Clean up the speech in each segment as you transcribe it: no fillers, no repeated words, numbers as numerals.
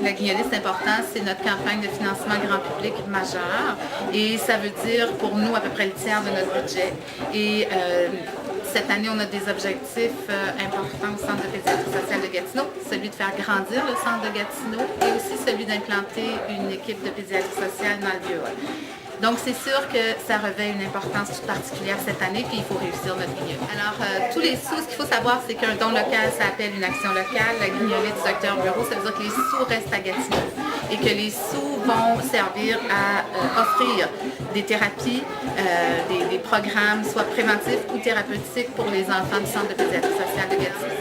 la Guignolée, c'est important, c'est notre campagne de financement grand public majeur et ça veut dire pour nous à peu près le tiers de notre budget. Et cette année, on a des objectifs importants au Centre de pédiatrie sociale de Gatineau, celui de faire grandir le Centre de Gatineau et aussi celui d'implanter une équipe de pédiatrie sociale dans le lieu. Donc, c'est sûr que ça revêt une importance toute particulière cette année, puis il faut réussir notre Guignolée. Alors, tous les sous, ce qu'il faut savoir, c'est qu'un don local, ça appelle une action locale. La Guignolée du Docteur Bureau, ça veut dire que les sous restent à Gatineau et que les sous vont servir à offrir des thérapies, des programmes, soit préventifs ou thérapeutiques pour les enfants du Centre de pédiatrie sociale de Gatineau.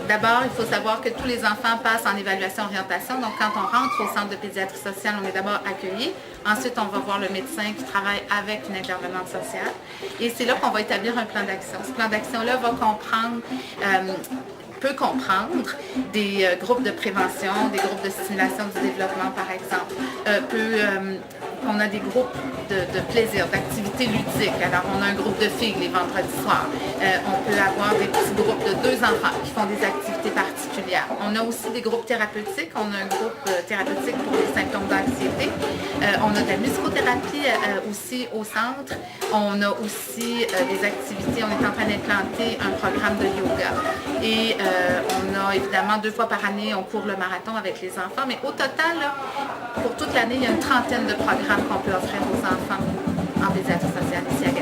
D'abord, il faut savoir que tous les enfants passent en évaluation-orientation. Donc, quand on rentre au Centre de pédiatrie sociale, on est d'abord accueilli. Ensuite, on va voir le médecin qui travaille avec une intervenante sociale. Et c'est là qu'on va établir un plan d'action. Ce plan d'action-là va peut comprendre des groupes de prévention, des groupes de stimulation du développement, par exemple. On a des groupes de plaisir, d'activités ludiques. Alors, on a un groupe de filles les vendredis soirs. On peut avoir des petits groupes de 2 enfants qui font des activités particulières. On a aussi des groupes thérapeutiques. On a un groupe thérapeutique pour les symptômes d'anxiété. On a de la musicothérapie aussi au centre. On a aussi des activités. On est en train d'implanter un programme de yoga. Et on a évidemment 2 fois par année, on court le marathon avec les enfants. Mais au total, là, pour toute l'année, il y a une trentaine de programmes qu'on peut offrir aux enfants en pédiatrie sociale ici à